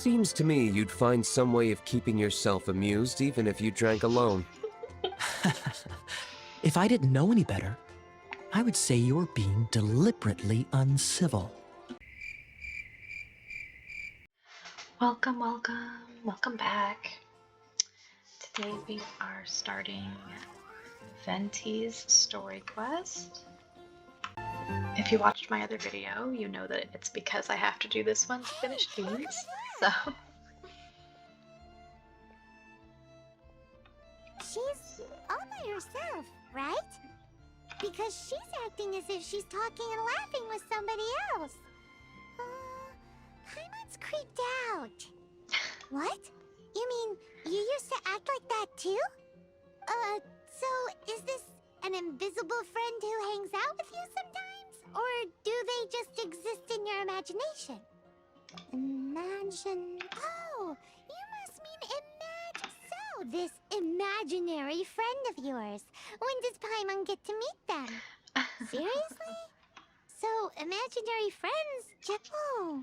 Seems to me you'd find some way of keeping yourself amused even if you drank alone. If I didn't know any better, I would say you're being deliberately uncivil. Welcome back. Today we are starting Venti's story quest. If you watched my other video, you know that it's because I have to do this one to finish these, so... She's all by herself, right? Because she's acting as if she's talking and laughing with somebody else. Paimon's creeped out. What? You mean you used to act like that too? So is this an invisible friend who hangs out with you sometimes? Or do they just exist in your imagination? Oh, you must mean So, this imaginary friend of yours. When does Paimon get to meet them? Seriously? So, imaginary friends Oh,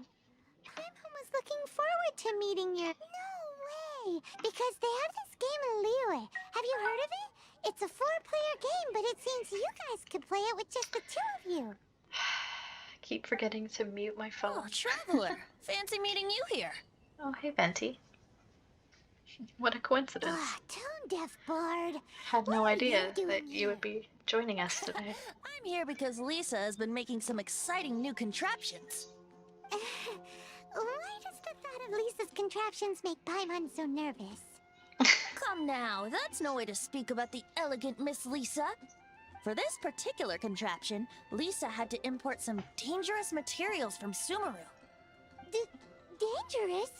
Paimon was looking forward to meeting your... No way! Because they have this game in Liyue. Have you heard of it? It's a 4-player game, but it seems you guys could play it with just the 2 of you. Keep forgetting to mute my phone. Oh, Traveler! Fancy meeting you here. Oh, hey, Venti. What a coincidence. Tone-deaf bard. Had no idea that you would be joining us today. I'm here because Lisa has been making some exciting new contraptions. Why does the thought of Lisa's contraptions make Paimon so nervous? Come now, that's no way to speak about the elegant Miss Lisa. For this particular contraption, Lisa had to import some dangerous materials from Sumeru. Dangerous?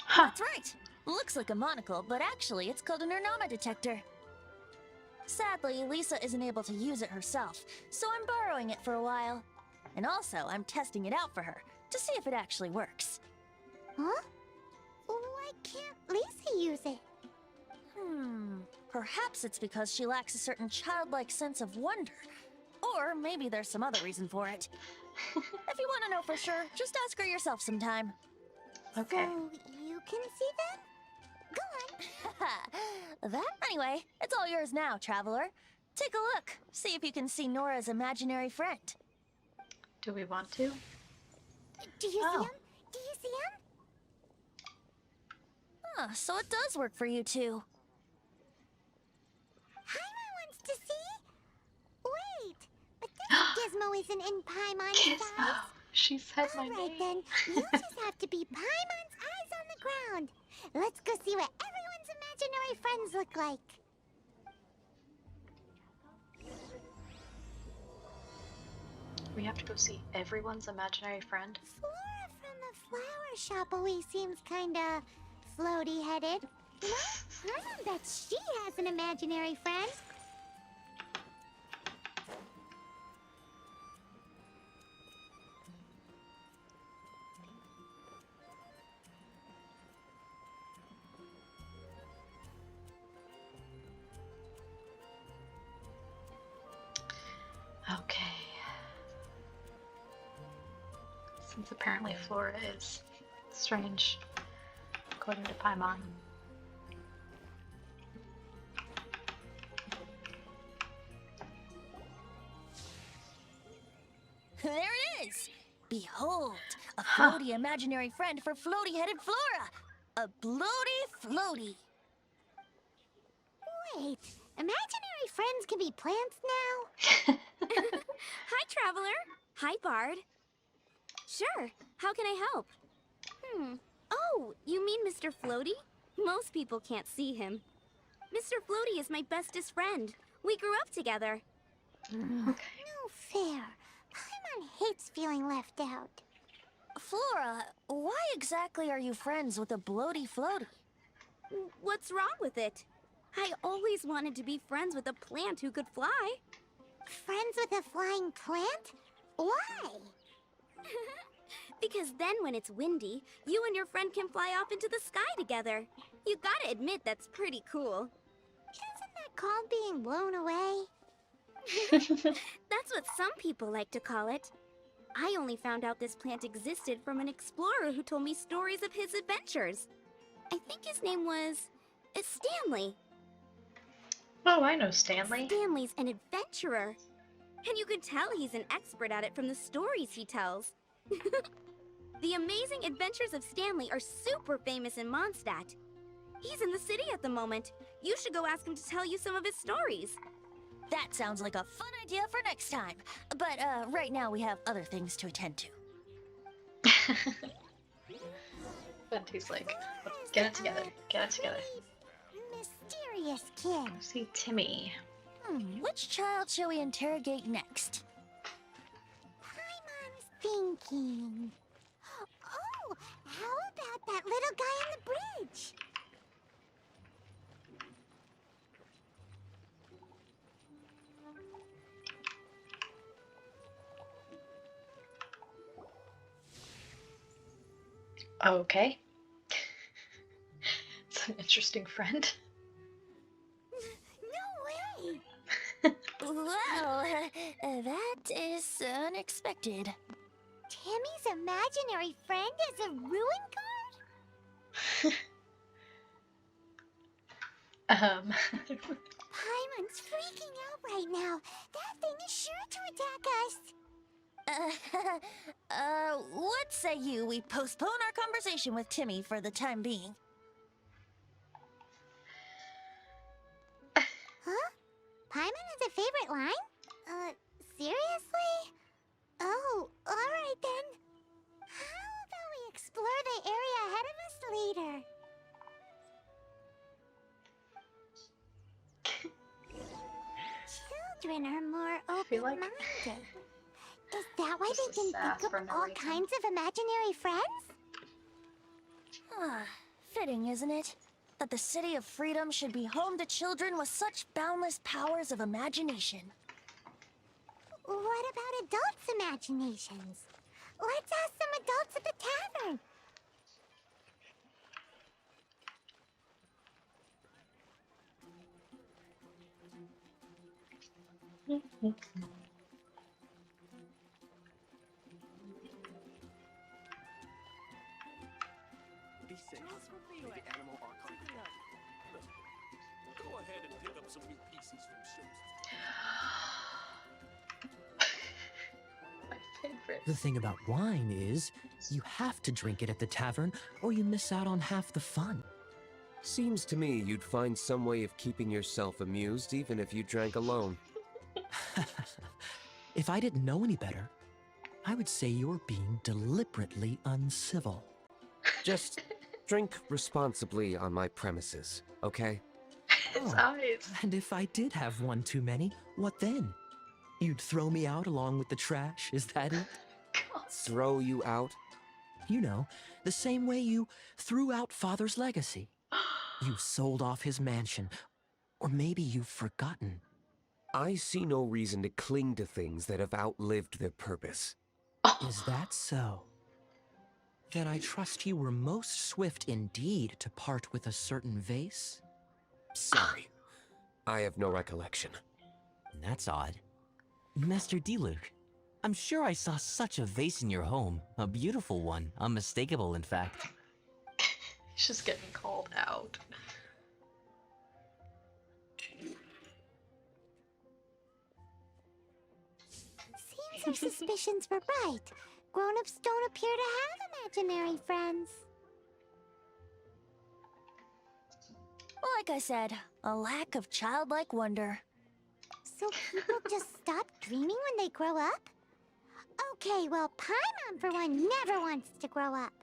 Huh. That's right. Looks like a monocle, but actually it's called an Ernama detector. Sadly, Lisa isn't able to use it herself, so I'm borrowing it for a while. And also, I'm testing it out for her, to see if it actually works. Huh? Why can't Lisa use it? Perhaps it's because she lacks a certain childlike sense of wonder. Or maybe there's some other reason for it. If you want to know for sure, just ask her yourself sometime. Okay. So, you can see them? Go on. Anyway, it's all yours now, Traveler. Take a look. See if you can see Nora's imaginary friend. Do we want to? Do you see him? Do you see him? So it does work for you two. Paimon wants to see? Wait, but then Gizmo isn't in Paimon's eyes. She said my name. Alright then, you just have to be Paimon's eyes on the ground. Let's go see what everyone's imaginary friends look like. We have to go see everyone's imaginary friend. Flora from the flower shop always seems kinda floaty-headed. You know, I bet she has an imaginary friend. Okay. Since apparently Flora is strange, according to Paimon. There it is! Behold, a floaty imaginary friend for floaty-headed Flora! A bloaty floaty! Wait, imaginary friends can be plants now? Hi, Traveler. Hi, Bard. Sure, how can I help? Oh, you mean Mr. Floaty? Most people can't see him. Mr. Floaty is my bestest friend. We grew up together. No fair. Paimon hates feeling left out. Flora, why exactly are you friends with a bloaty floaty? What's wrong with it? I always wanted to be friends with a plant who could fly. Friends with a flying plant? Why? Because then when it's windy, you and your friend can fly off into the sky together. You gotta admit that's pretty cool. Isn't that called being blown away? That's what some people like to call it. I only found out this plant existed from an explorer who told me stories of his adventures. I think his name was Stanley. Oh, I know Stanley. Stanley's an adventurer. And you can tell he's an expert at it from the stories he tells. The amazing adventures of Stanley are super famous in Mondstadt. He's in the city at the moment. You should go ask him to tell you some of his stories. That sounds like a fun idea for next time. But right now we have other things to attend to. Venti's like, get it together. Get it together. Mysterious kid. See Timmy. Which child shall we interrogate next? Paimon's thinking. Oh, how about that little guy on the bridge? Okay. It's an interesting friend. No way! Well, that is unexpected. Timmy's imaginary friend is a ruin guard? Paimon's freaking out right now. That thing is sure to attack us. What say you we postpone our conversation with Timmy for the time being? Huh? Paimon has a favorite line? Seriously? Oh, alright then. How about we explore the area ahead of us later? Children are more feel like- open-minded. Is that why Just they a can sass think for of no all reason. kinds of imaginary friends? Fitting, isn't it? That the City of Freedom should be home to children with such boundless powers of imagination. What about adults' imaginations? Let's ask some adults at the tavern. Be safe. Maybe animal archive. Go ahead and pick up some new pieces from shows. My favorite. The thing about wine is, you have to drink it at the tavern, or you miss out on half the fun. Seems to me you'd find some way of keeping yourself amused even if you drank alone. If I didn't know any better, I would say you're being deliberately uncivil. Just drink responsibly on my premises, okay? His Oh. eyes. And if I did have one too many, what then? You'd throw me out along with the trash, is that it? Throw you out? You know, the same way you threw out Father's legacy. You sold off his mansion, or maybe you've forgotten. I see no reason to cling to things that have outlived their purpose. Is that so? Then I trust you were most swift indeed to part with a certain vase? Sorry. I have no recollection. That's odd. Master Diluc, I'm sure I saw such a vase in your home. A beautiful one. Unmistakable, in fact. He's just getting called out. Seems our suspicions were right. Grown-ups don't appear to have imaginary friends. Like I said, a lack of childlike wonder. So people just stop dreaming when they grow up? Okay, well, Paimon, for one, never wants to grow up.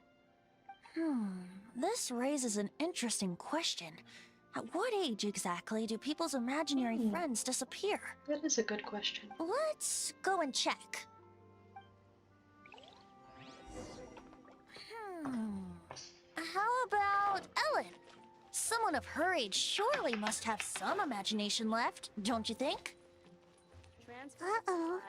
This raises an interesting question. At what age exactly do people's imaginary friends disappear? That is a good question. Let's go and check. How about Ellen? Someone of her age surely must have some imagination left, don't you think? Uh-oh.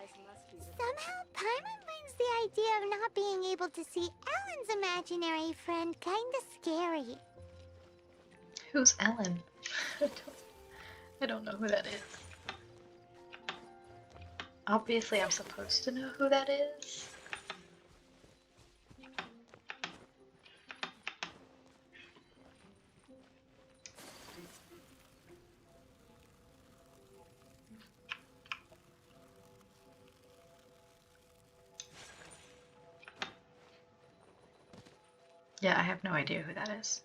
Somehow, Paimon finds the idea of not being able to see Ellen's imaginary friend kinda scary. Who's Ellen? I don't know who that is. Obviously, I'm supposed to know who that is. Yeah, I have no idea who that is.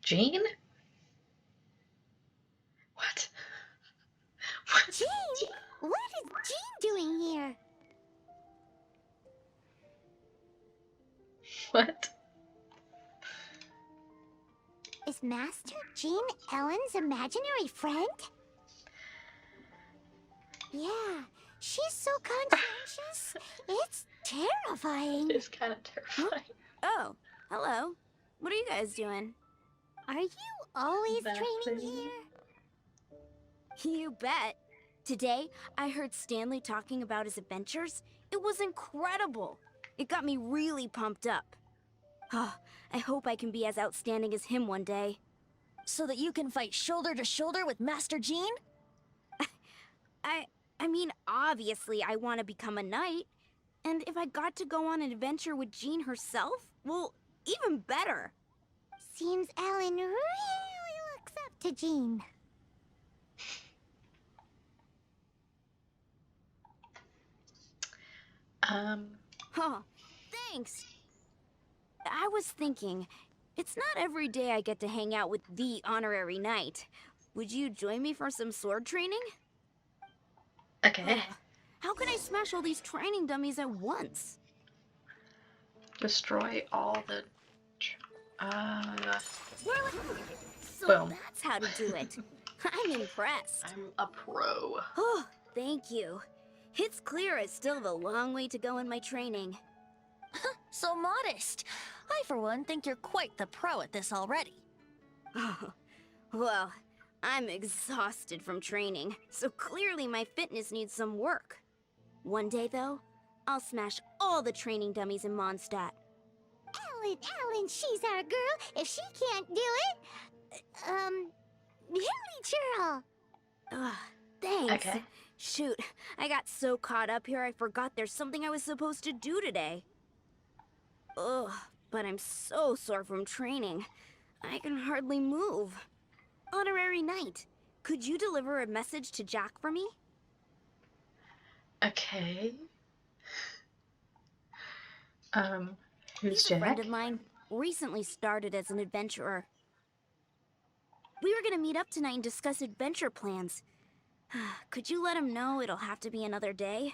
Jean? What? What? Jean? What is Jean doing here? What? Is Master Jean Ellen's imaginary friend? Yeah, she's so conscientious. It's terrifying. It's kind of terrifying. Oh, hello. What are you guys doing? Are you always That training thing. here? You bet. Today, I heard Stanley talking about his adventures. It was incredible. It got me really pumped up. Oh, I hope I can be as outstanding as him one day. So that you can fight shoulder to shoulder with Master Jean? I mean, obviously I want to become a knight. And if I got to go on an adventure with Jean herself, well, even better. Seems Ellen really looks up to Jean. Huh, thanks. I was thinking, it's not every day I get to hang out with the honorary knight. Would you join me for some sword training? Okay. How can I smash all these training dummies at once? Destroy all the... So Boom. that's how to do it. I'm impressed. I'm a pro. Oh, thank you. It's clear I still have a long way to go in my training. So modest. I, for one, think you're quite the pro at this already. Oh, well, I'm exhausted from training, so clearly my fitness needs some work. One day, though, I'll smash all the training dummies in Mondstadt. Ellen, she's our girl. If she can't do it, Hilly Churl. Ugh, thanks. Okay. Shoot, I got so caught up here I forgot there's something I was supposed to do today. Ugh, but I'm so sore from training. I can hardly move. Honorary Knight, could you deliver a message to Jack for me? Okay. Who's He's a friend Jack? of mine. Recently started as an adventurer. We were gonna meet up tonight and discuss adventure plans. Could you let him know it'll have to be another day?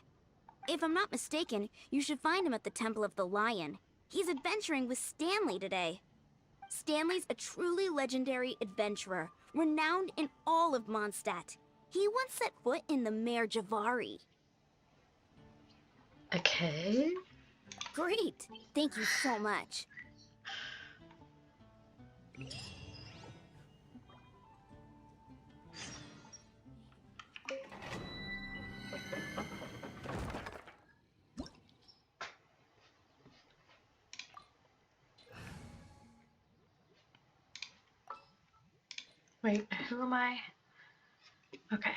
If I'm not mistaken, you should find him at the Temple of the Lion. He's adventuring with Stanley today. Stanley's a truly legendary adventurer, renowned in all of Mondstadt. He once set foot in the Mare Javari. Okay. Great! Thank you so much. Wait, who am I? Okay.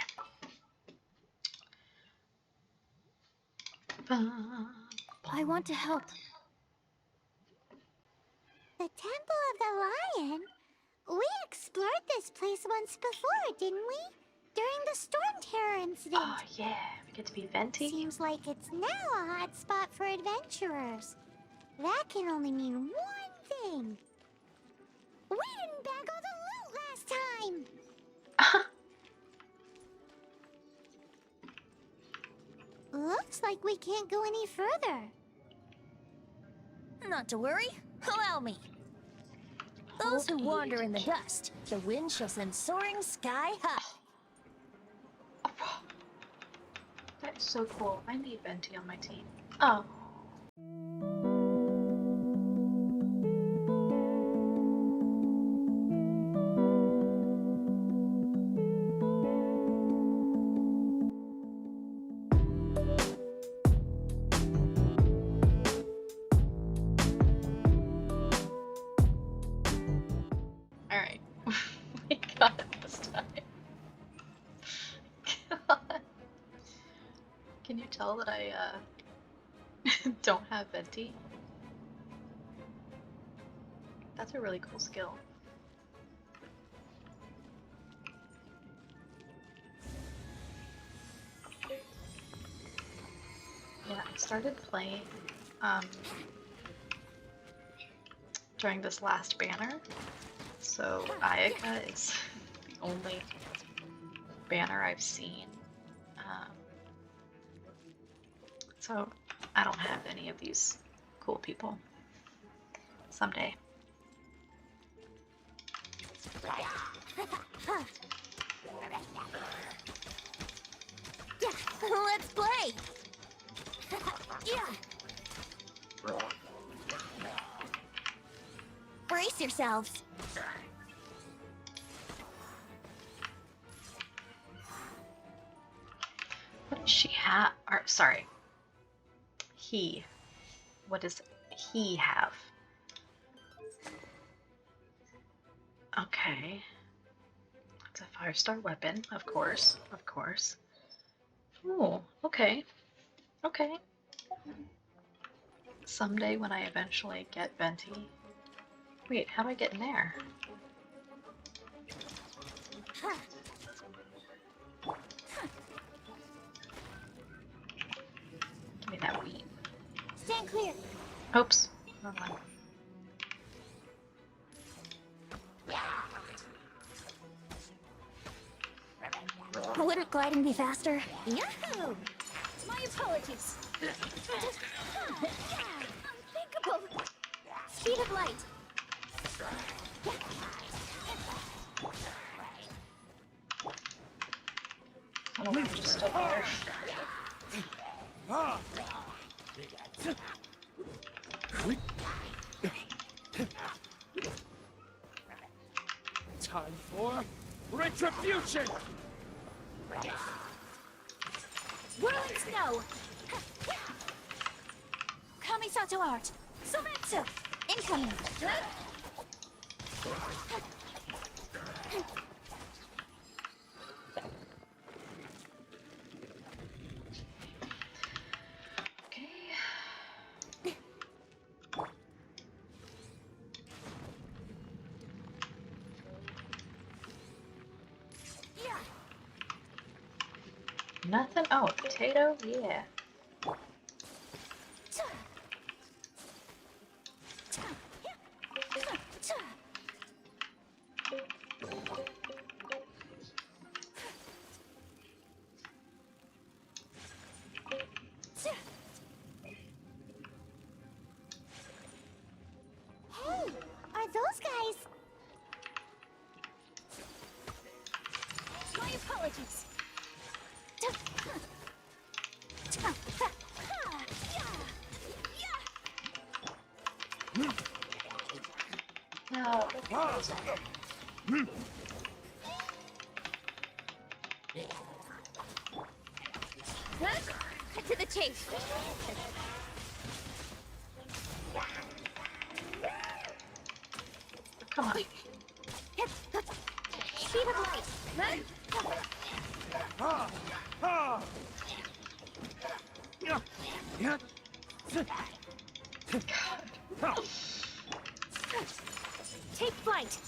I want to help. The Temple of the Lion? We explored this place once before, didn't we? During the Storm Terror incident. Oh yeah, we get to be Venti. Seems like it's now a hot spot for adventurers. That can only mean one thing. We didn't bag all the loot last time. Looks like we can't go any further. Not to worry. Allow me. Those who wander in the dust, the wind shall send soaring sky high. That's so cool. I need Venti on my team. Oh. Alright. We got it this time. God. Can you tell that I don't have Venti? That's a really cool skill. started playing during this last banner, so Ayaka is the only banner I've seen. So I don't have any of these cool people. Someday. Let's play! Brace yourselves! What does she have? Or, sorry. He. What does he have? Okay. It's a 5-star weapon, of course. Of course. Oh, okay. Okay. Someday when I eventually get Venti. Wait, how do I get in there? Give me that wheat. Stand clear. Oops. Wrong one. Wouldn't gliding be faster? Yahoo! My apologies. Unthinkable! Speed of light. I don't know, I'm just stood here. Time for retribution! Whirling snow! Kamisato art! Sometsu! Incoming! Okay. Nothing? Oh, potato? Yeah. Hey, are those guys? My apologies! No. To the chase! Come on. Speed of light! Take flight!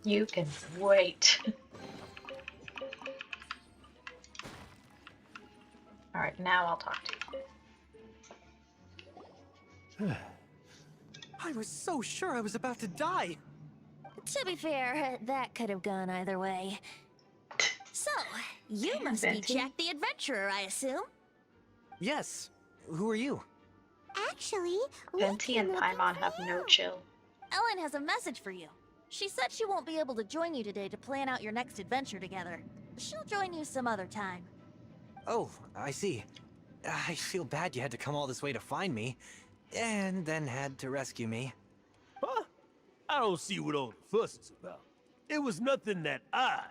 You can wait. Alright, now I'll talk to you. I was so sure I was about to die. To be fair, that could have gone either way. So, you Damn, must be Venti. Jack the Adventurer, I assume? Yes. Who are you? Actually, we Venti and came looking Paimon for have you. no chill. Ellen has a message for you. She said she won't be able to join you today to plan out your next adventure together. She'll join you some other time. Oh, I see. I feel bad you had to come all this way to find me, and then had to rescue me. Huh? I don't see what all the fuss is about. It was nothing that I,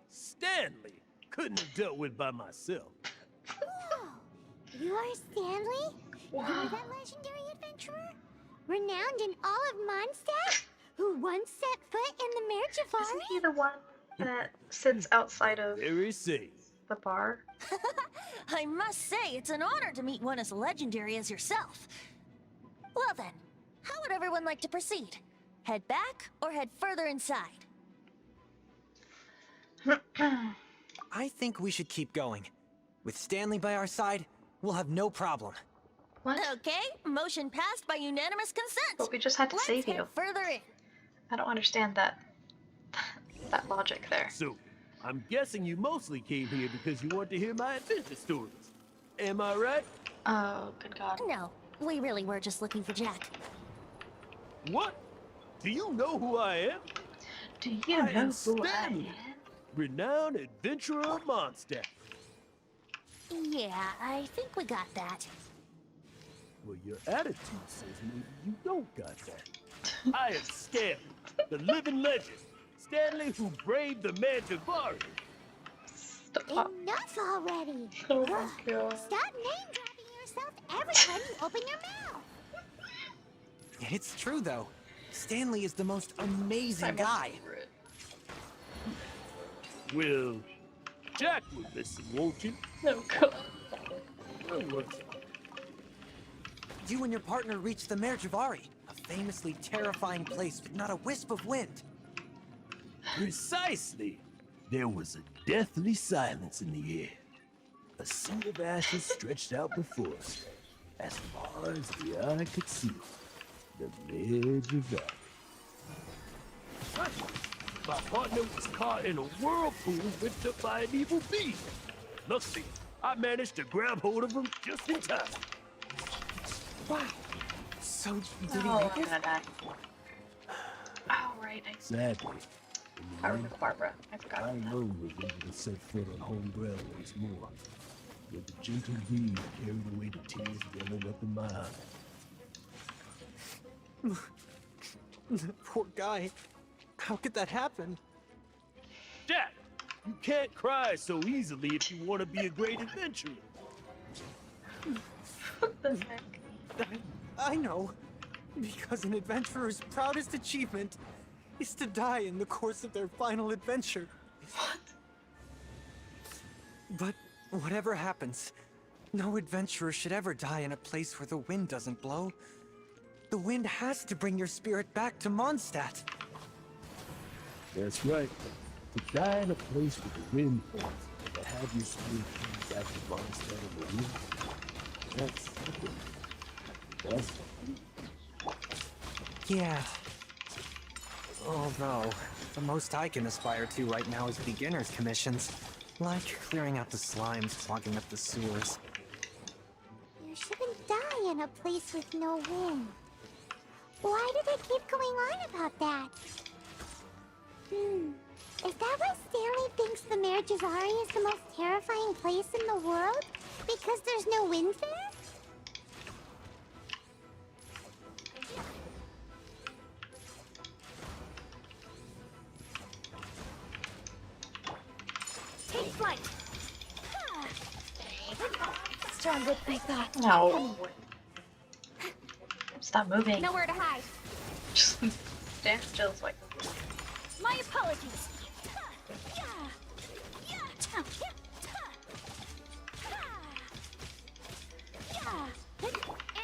Stanley, couldn't have dealt with by myself. Oh, you are Stanley? You're that legendary adventurer? Renowned in all of Mondstadt? Who once set foot in the Merchifari? Isn't he the one that sits outside of Very safe. the bar? I must say, it's an honor to meet one as legendary as yourself. Well then, how would everyone like to proceed? Head back or head further inside? I think we should keep going. With Stanley by our side, we'll have no problem. What? Okay, motion passed by unanimous consent. But we just had to Let's save head you. further in. I don't understand that logic there. So, I'm guessing you mostly came here because you want to hear my adventure stories. Am I right? Oh, good God. No, we really were just looking for Jack. What? Do you know who I am? Do you I know am who I Stanley, am? renowned adventurer of Mondstadt. Yeah, I think we got that. Well, your attitude says maybe you don't got that. I am Stanley, the living legend. Stanley who braved the Mantivari. Stop. Enough already! Oh my God. Stop name-dropping yourself every time you open your mouth! It's true, though. Stanley is the most amazing I'm guy. over it. Well, Jack will listen, won't you? Oh God. Where was it? You and your partner reached the Merjavari, a famously terrifying place with not a wisp of wind. Precisely. There was a deathly silence in the air. A sea of ashes stretched out before us, as far as the eye could see. The Merjavari. My partner was caught in a whirlpool whipped up by an evil beast. Luckily, I managed to grab hold of him just in time. Wow. So, did he Oh, make I'm it? gonna die. Oh, right. I Sadly, with Barbara. I forgot. I alone was able to set foot on home ground once more. But the gentle breeze carried away the tears welling up in my eyes. Poor guy. How could that happen? Jack, you can't cry so easily if you want to be a great adventurer. What the heck? I know. Because an adventurer's proudest achievement is to die in the course of their final adventure. What? But whatever happens, no adventurer should ever die in a place where the wind doesn't blow. The wind has to bring your spirit back to Mondstadt. That's right. To die in a place where the wind falls, and to have your spirit come back to Mondstadt in the wind, that's something. That's Yeah. Although, the most I can aspire to right now is beginner's commissions. Like clearing out the slimes clogging up the sewers. You shouldn't die in a place with no wind. Why do they keep going on about that? Is that why Stanley thinks the Merjazari is the most terrifying place in the world? Because there's no wind there? Take flight. Stronger than I thought. No. Stop moving. Nowhere to hide. Just stand still so I can. My apologies.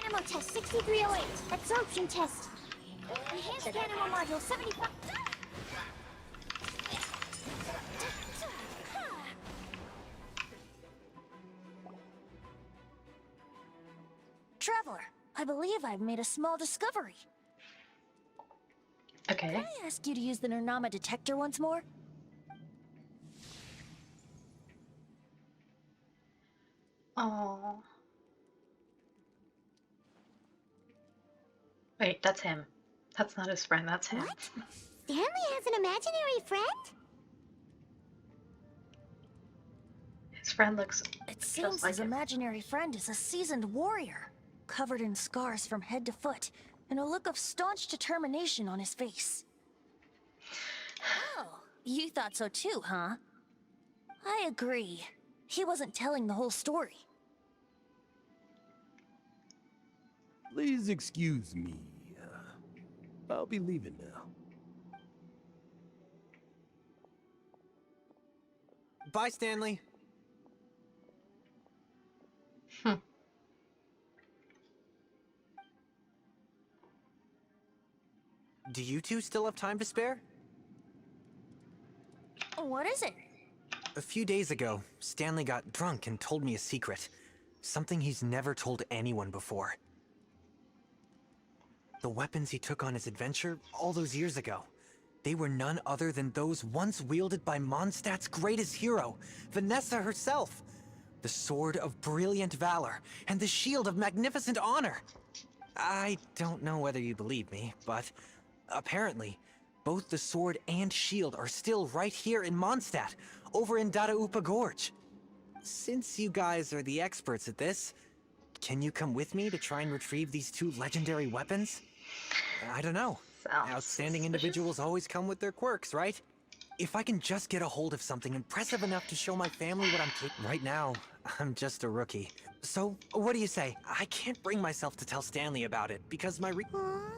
Animal test 6308. Absorption test. Enhanced animal module 75. Traveler, I believe I've made a small discovery. Okay. Can I ask you to use the Nernama detector once more? Oh. Wait, that's him. That's not his friend, that's him. What? Stanley has an imaginary friend? His friend looks It seems just like his him. imaginary friend is a seasoned warrior, covered in scars from head to foot, and a look of staunch determination on his face. Oh, you thought so too, huh? I agree. He wasn't telling the whole story. Please excuse me. I'll be leaving now. Bye, Stanley. Hmm. Do you two still have time to spare? What is it? A few days ago, Stanley got drunk and told me a secret. Something he's never told anyone before. The weapons he took on his adventure all those years ago, they were none other than those once wielded by Mondstadt's greatest hero, Vanessa herself. The Sword of Brilliant Valor and the Shield of Magnificent Honor. I don't know whether you believe me, but apparently, both the sword and shield are still right here in Mondstadt, over in Dadaupa Gorge. Since you guys are the experts at this, can you come with me to try and retrieve these two legendary weapons? I don't know. Sounds Outstanding suspicious. individuals always come with their quirks, right? If I can just get a hold of something impressive enough to show my family what I'm capable. Right now, I'm just a rookie. So, what do you say? I can't bring myself to tell Stanley about it because my Aw, poor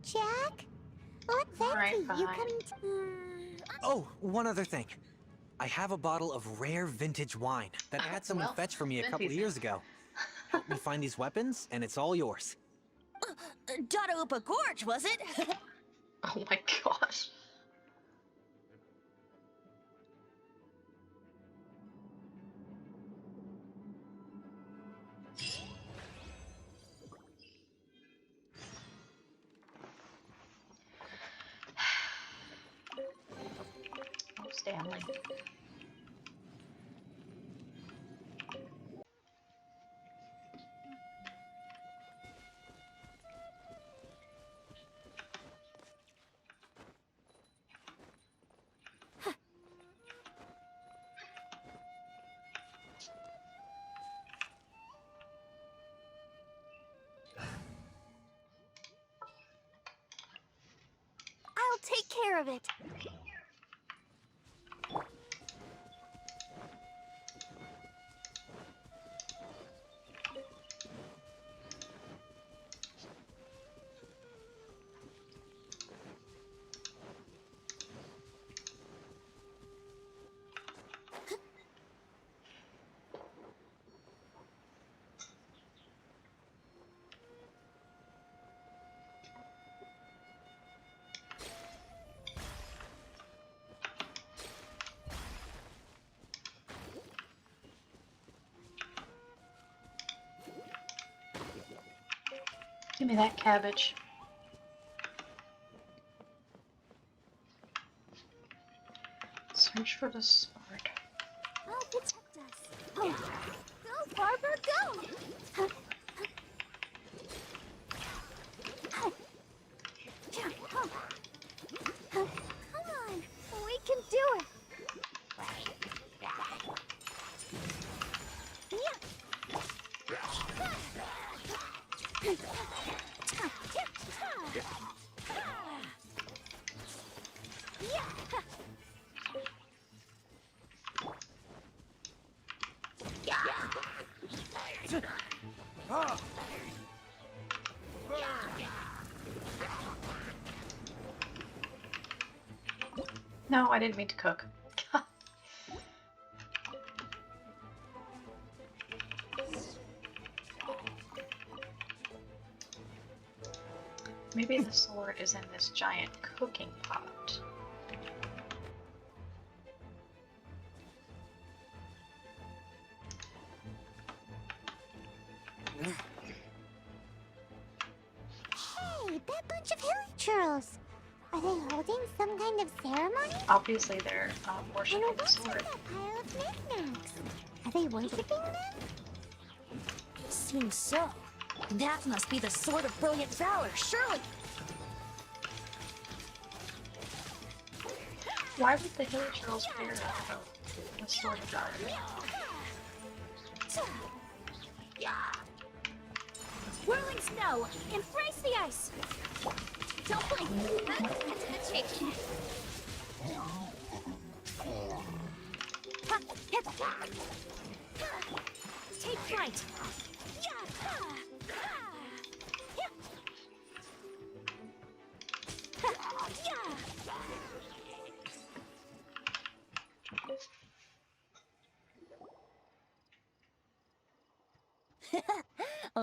Jack. What Alright, Venti? You fine. coming to... Oh, one other thing. I have a bottle of rare vintage wine that I had someone Well, fetch for me a couple of Venti's years in. ago. Help me find these weapons, and it's all yours. Dadaupa Gorge, was it? Oh my gosh. Oh, Stanley. I'll take care of it. Give me that cabbage. Search for the sword. I'll protect us. Oh. Go, Barbara, go! Come on, we can do it. No, I didn't mean to cook. Maybe the sword is in this giant cooking pot. Hey, that bunch of hilly churls. Are they holding some kind of ceremony? Obviously, they're And worshiping the what's sword. that pile of knickknacks? Are they worshipping them? Seems so. That must be the Sword of Brilliant Valor, surely. Why would the hilly churls care about the sword of valor? Whirling snow, embrace the ice. Don't blink. Cut to the chase. Take flight.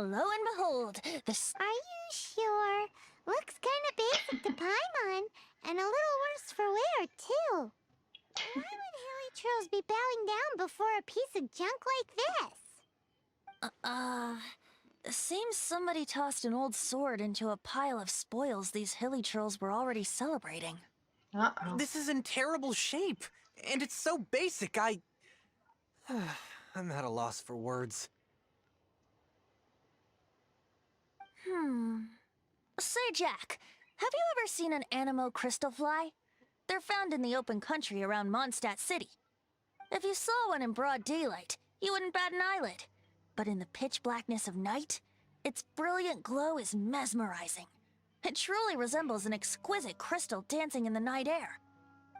Lo and behold, the Are you sure? Looks kinda basic to Paimon, and a little worse for wear, too. Why would hilly churls be bowing down before a piece of junk like this? seems somebody tossed an old sword into a pile of spoils these hilly trolls were already celebrating. Uh-oh. This is in terrible shape, and it's so basic, I'm at a loss for words. Say, Jack, have you ever seen an anemo crystal fly? They're found in the open country around Mondstadt City. If you saw one in broad daylight, you wouldn't bat an eyelid. But in the pitch blackness of night, its brilliant glow is mesmerizing. It truly resembles an exquisite crystal dancing in the night air.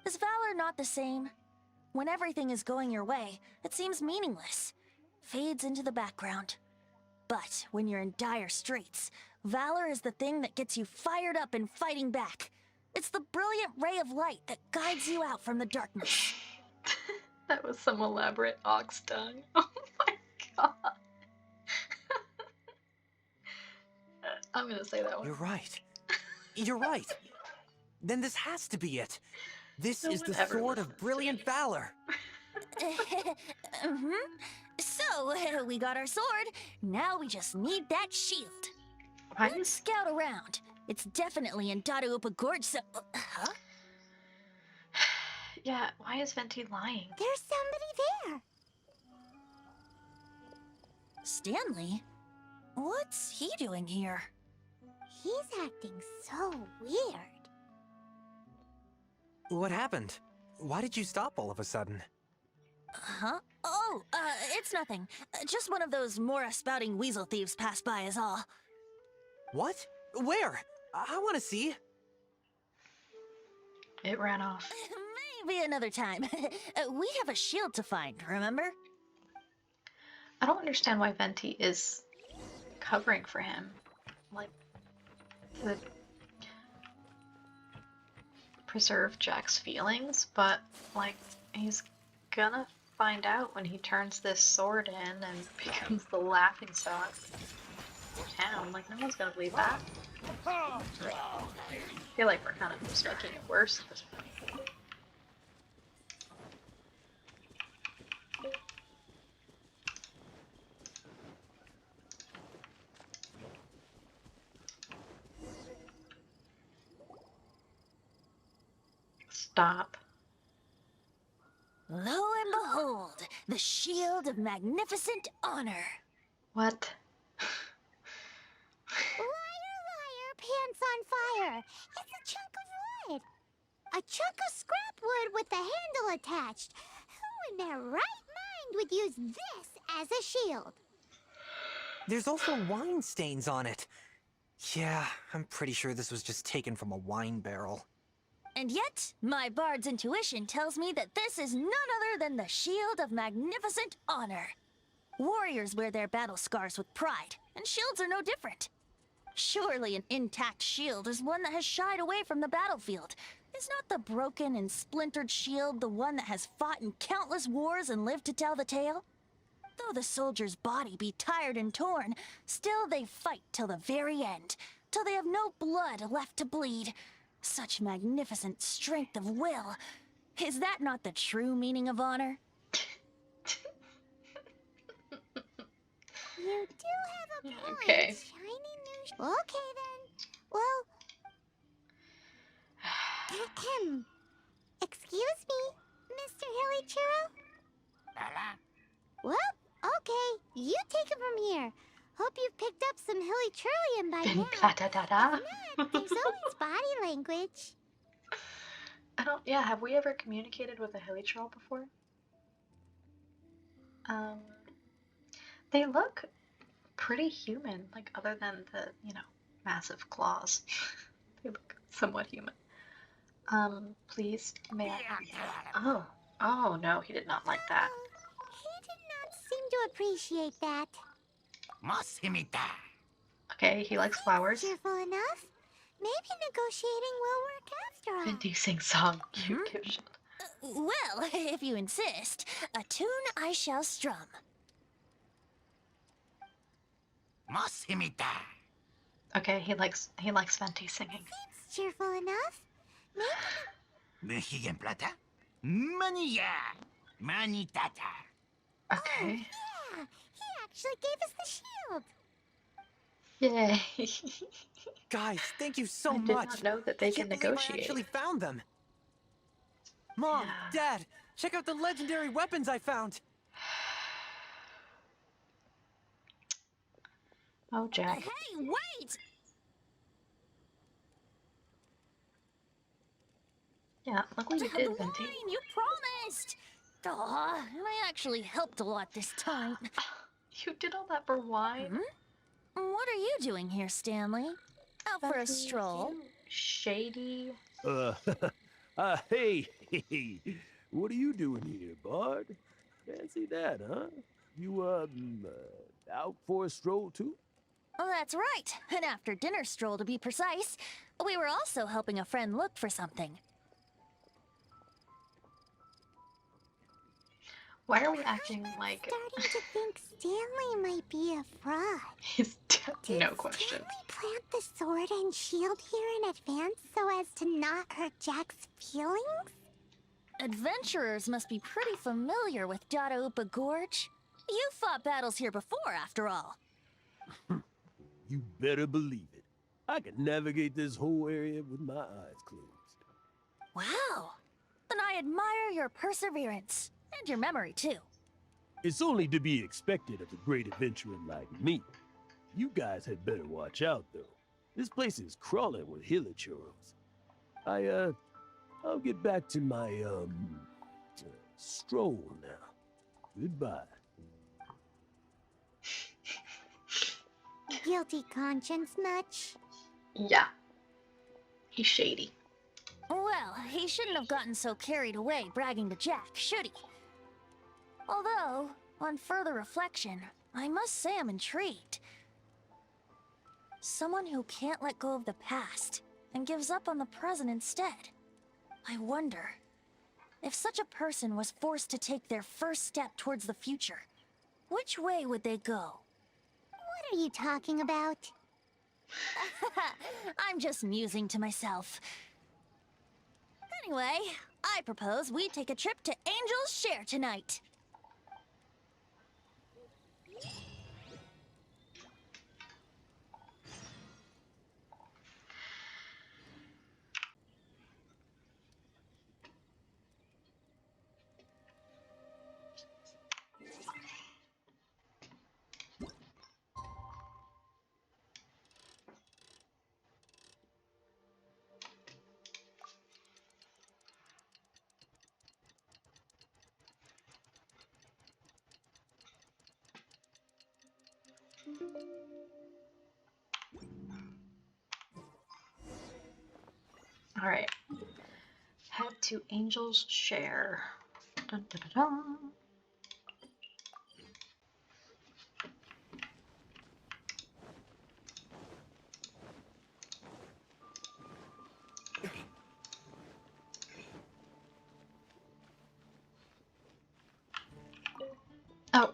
Is valor not the same? When everything is going your way, it seems meaningless, fades into the background. But when you're in dire straits, valor is the thing that gets you fired up and fighting back. It's the brilliant ray of light that guides you out from the darkness. That was some elaborate ox tongue. Oh my god. I'm gonna say that one. You're right. You're right. Then this has to be it. This No is the one ever sword listens of to brilliant me. valor. So, we got our sword. Now we just need that shield. Why Let's is scout around. It's definitely in Dadaupa Gorge, so... huh? yeah, why is Venti lying? There's somebody there. Stanley? What's he doing here? He's acting so weird. What happened? Why did you stop all of a sudden? Huh? Oh, it's nothing. Just one of those Mora spouting weasel thieves passed by is all. What? Where? I want to see. It ran off. Maybe another time. We have a shield to find, remember? I don't understand why Venti is covering for him. Like, to preserve Jack's feelings, but, like, he's gonna find out when he turns this sword in and becomes the laughing stock of town. Like, no one's gonna believe that. I feel like we're kind of just making it worse at this point. Stop. Lo and behold, the shield of magnificent honor. What? Liar, liar, pants on fire. It's a chunk of wood. A chunk of scrap wood with the handle attached. Who in their right mind would use this as a shield? There's also wine stains on it. Yeah, I'm pretty sure this was just taken from a wine barrel. And yet, my bard's intuition tells me that this is none other than the shield of magnificent honor. Warriors wear their battle scars with pride, and shields are no different. Surely an intact shield is one that has shied away from the battlefield. Is not the broken and splintered shield the one that has fought in countless wars and lived to tell the tale? Though the soldier's body be tired and torn, still they fight till the very end, till they have no blood left to bleed. Such magnificent strength of will. Is that not the true meaning of honor? You do have a point. Okay. Shiny new. Okay then. Well. Excuse me, Mr. Hilly Churro? Well, okay. You take it from here. Hope you've picked up some Hilly Churlian by now. Da-da-da-da. If not, there's always body language. Yeah, have we ever communicated with a hilly troll before? They look pretty human, like, other than the, massive claws. They look somewhat human. Please, may I? Oh no, he did not like that. He did not seem to appreciate that. Okay, he likes flowers. Cheerful enough. Maybe negotiating will work after all. Venti sing song, cute gift shield. Well, if you insist, a tune I shall strum. Okay, he likes Venti singing. Seems cheerful enough. Maybe Okay. yeah, he actually gave us the shield. Yay. Guys, thank you so I did much. not know that they I can can't believe I negotiate. actually found them. Mom, Yeah. Dad, check out the legendary weapons I found. Oh, Jack. Hey, wait! Yeah, look what you The did, Venti. wine, you promised! Aw, and I actually helped a lot this time. You did all that for wine? What are you doing here, Stanley? Out for a Venti, stroll? you shady. Hey, what are you doing here, Bard? Fancy that, huh? You, out for a stroll too? Oh, that's right. An after-dinner stroll, to be precise. We were also helping a friend look for something. Why are we acting like Starting to think Stanley might be a fraud. he's Did no question? Stanley plant the sword and shield here in advance so as to not hurt Jack's feelings? Adventurers must be pretty familiar with Dadaupa Gorge. You fought battles here before, after all. You better believe it. I can navigate this whole area with my eyes closed. Wow. Then I admire your perseverance. And your memory, too. It's only to be expected of a great adventurer like me. You guys had better watch out, though. This place is crawling with hilichurros. I'll get back to my, stroll now. Goodbye. Guilty conscience much? Yeah. He's shady. Well, he shouldn't have gotten so carried away bragging to Jack, should he? Although, on further reflection, I must say I'm intrigued. Someone who can't let go of the past and gives up on the present instead. I wonder, if such a person was forced to take their first step towards the future, which way would they go? What are you talking about? I'm just musing to myself. Anyway, I propose we take a trip to Angel's Share tonight. All right. Head to Angel's Share. Dun, dun, dun, dun. Oh.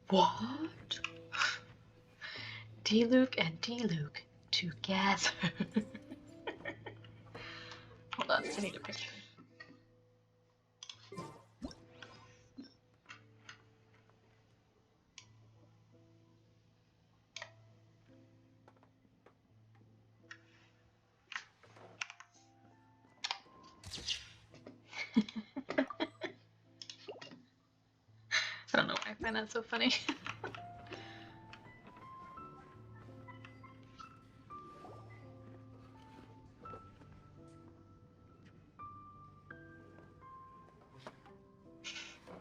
What? D-Luke and D-Luke together. Hold on, I need a picture. I don't know why I find that so funny.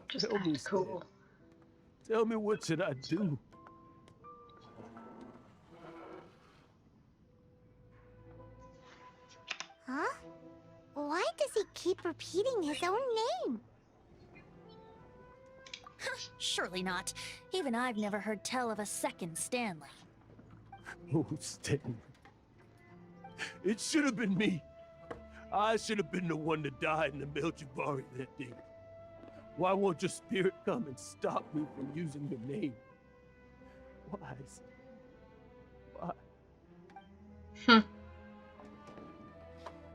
Just Tell me, act cool. Stan. Tell me, what should I do? Huh? Why does he keep repeating his own name? Surely not. Even I've never heard tell of a second Stanley. Oh, Stan. It should have been me. I should have been the one to die in the Melchivari that day. Why won't your spirit come and stop me from using your name? Why? Why?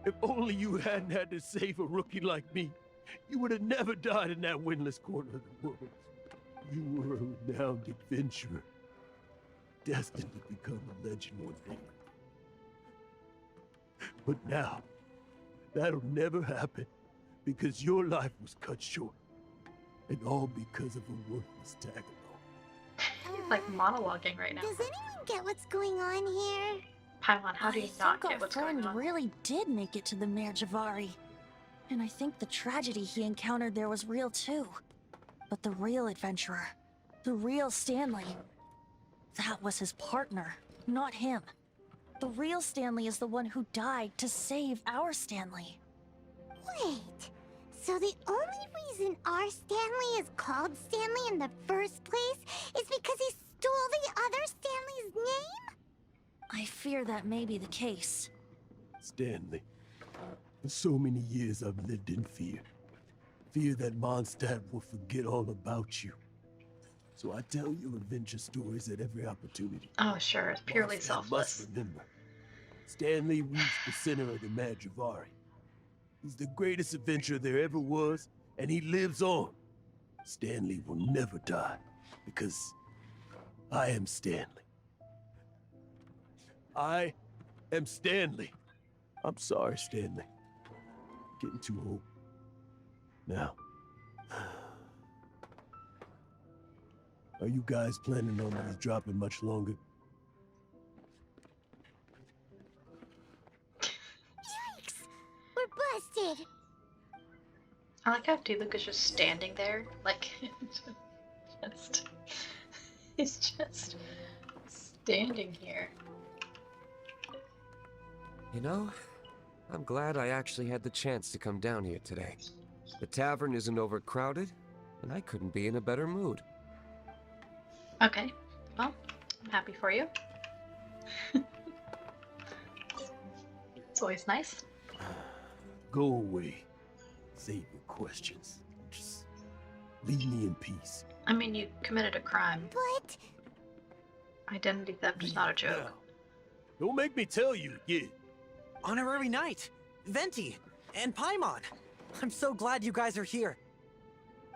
If only you hadn't had to save a rookie like me, you would have never died in that windless corner of the world. You were a renowned adventurer, destined to become a legend one day. But now, that'll never happen, because your life was cut short. And all because of a worthless tag along. He's like monologuing right now. Does anyone get what's going on here? Paimon, how do you not get what's going friend on? really did make it to the Mare Javari. And I think the tragedy he encountered there was real too. But the real adventurer, the real Stanley, that was his partner, not him. The real Stanley is the one who died to save our Stanley. Wait, so the only reason our Stanley is called Stanley in the first place is because he stole the other Stanley's name? I fear that may be the case. Stanley, for so many years I've lived in fear. Fear that Mondstadt will forget all about you. So I tell you adventure stories at every opportunity. Oh, sure, it's purely Mondstadt selfless. must remember, Stanley reached the center of the Mare Javari. He's the greatest adventurer there ever was, and he lives on. Stanley will never die, because I am Stanley. I am Stanley. I'm sorry, Stanley. Getting too old. Now, are you guys planning on these dropping much longer? Yikes! We're busted! I like how D-Luke is just standing there, like, just, he's just standing here. You know, I'm glad I actually had the chance to come down here today. The tavern isn't overcrowded, and I couldn't be in a better mood. Okay, well, I'm happy for you. It's always nice. Go away. Save your questions. Just leave me in peace. I mean, you committed a crime. But... Identity theft is not a joke. Now, don't make me tell you again. Honorary Knight, Venti, and Paimon. I'm so glad you guys are here.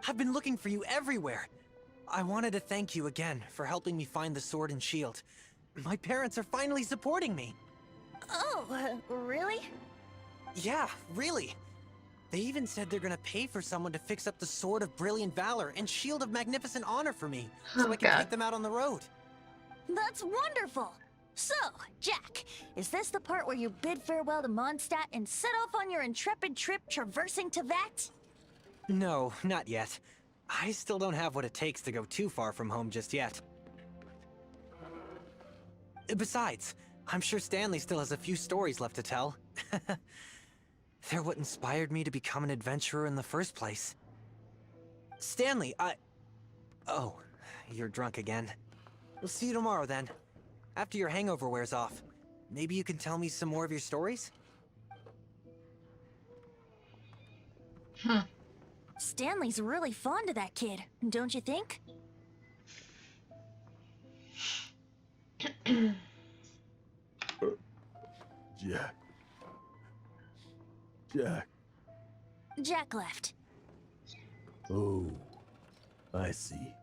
I've been looking for you everywhere. I wanted to thank you again for helping me find the sword and shield. My parents are finally supporting me. Oh, really? Yeah, really. They even said they're gonna pay for someone to fix up the Sword of Brilliant Valor and Shield of Magnificent Honor for me, so Oh, I can God. take them out on the road. That's wonderful! So, Jack, is this the part where you bid farewell to Mondstadt and set off on your intrepid trip traversing Tevat? No, not yet. I still don't have what it takes to go too far from home just yet. Besides, I'm sure Stanley still has a few stories left to tell. They're what inspired me to become an adventurer in the first place. Stanley, Oh, you're drunk again. We'll see you tomorrow then. After your hangover wears off. Maybe you can tell me some more of your stories? Stanley's really fond of that kid, don't you think? Jack. Jack. Jack left. Oh, I see.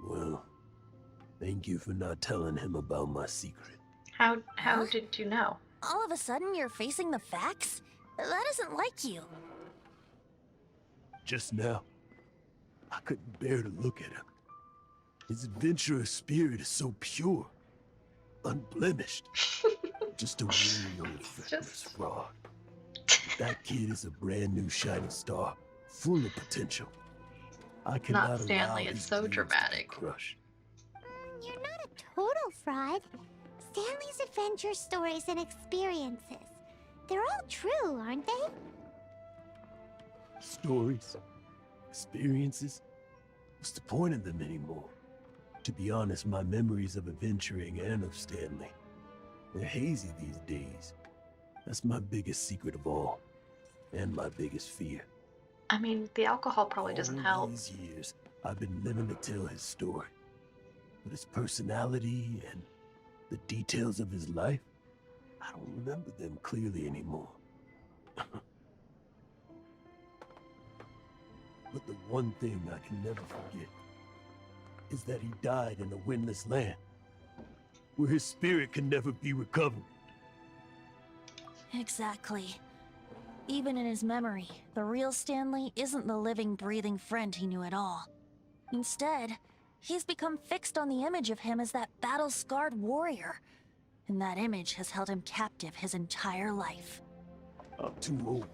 Well, thank you for not telling him about my secret. How Huh? did you know? All of a sudden, you're facing the facts? That isn't like you. Just now, I couldn't bear to look at him. His adventurous spirit is so pure, unblemished. Just a weary old feckless fraud. That kid is a brand new shining star, full of potential. I cannot Not Stanley, allow it's his so dreams to be dramatic. crushed. You're not a total fraud. Stanley's adventure stories and experiences. They're all true, aren't they? Stories, experiences. What's the point of them anymore? To be honest, my memories of adventuring and of Stanley, they're hazy these days. That's my biggest secret of all, and my biggest fear. I mean, the alcohol probably doesn't All help. these years, I've been living to tell his story. But his personality and the details of his life, I don't remember them clearly anymore. But the one thing I can never forget is that he died in a windless land, where his spirit can never be recovered. Exactly. Even in his memory, the real Stanley isn't the living, breathing friend he knew at all. Instead, he's become fixed on the image of him as that battle-scarred warrior. And that image has held him captive his entire life. I'm too old.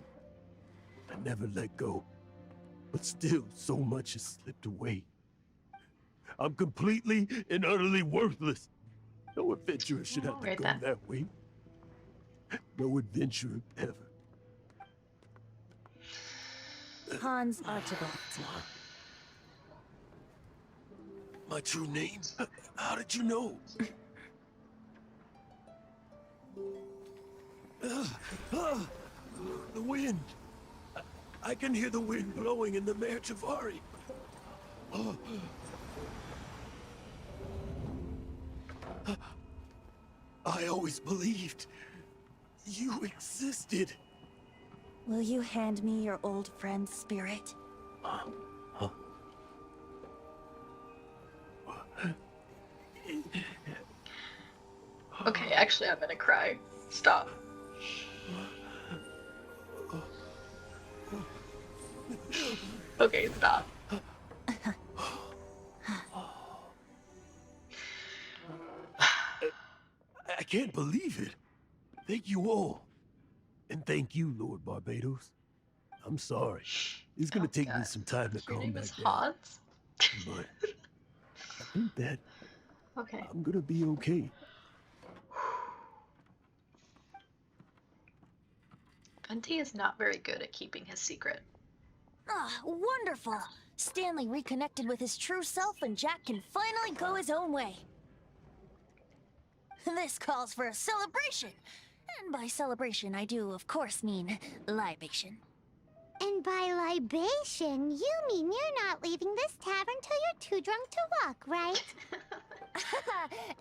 I never let go. But still, so much has slipped away. I'm completely and utterly worthless. No adventurer should have to Right go then. that way. No adventurer ever. Hans Archibald. My true name? How did you know? The wind. I can hear the wind blowing in the Mare Chivari. I always believed you existed. Will you hand me your old friend's spirit? Okay, actually, I'm gonna cry. Stop. Okay, stop. I can't believe it. Thank you all. And thank you, Lord Barbados. I'm sorry. It's gonna Oh, take me God. some time to Your calm name back is down. Hans? But I think that Okay. I'm gonna be okay. Venti is not very good at keeping his secret. Ah, wonderful! Stanley reconnected with his true self and Jack can finally go his own way. This calls for a celebration. And by celebration, I do, of course, mean libation. And by libation, you mean you're not leaving this tavern till you're too drunk to walk, right?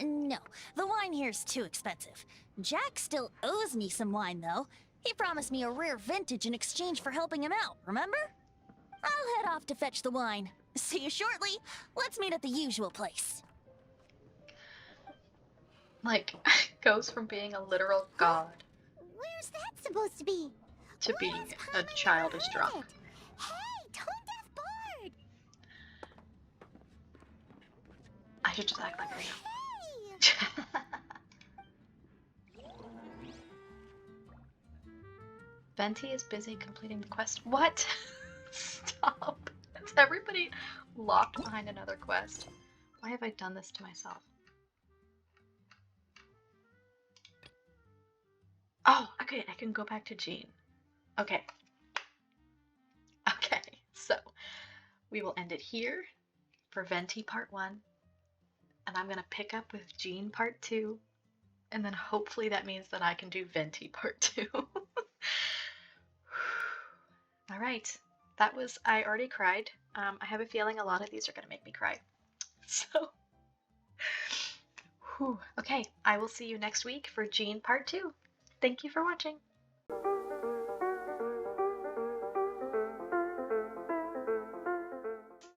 No, the wine here's too expensive. Jack still owes me some wine, though. He promised me a rare vintage in exchange for helping him out, remember? I'll head off to fetch the wine. See you shortly. Let's meet at the usual place. Like, goes from being a literal god Where's that supposed to be? to being a childish drunk. Hey, tone deaf bard! I should just act like I Hey! know. Venti is busy completing the quest. What? Stop. Is everybody locked behind another quest? Why have I done this to myself? Oh, okay, I can go back to Jean. Okay. Okay, so we will end it here for Venti Part 1. And I'm going to pick up with Jean Part 2. And then hopefully that means that I can do Venti Part 2. Alright, that was I Already Cried. I have a feeling a lot of these are going to make me cry. So, okay, I will see you next week for Jean Part 2. Thank you for watching.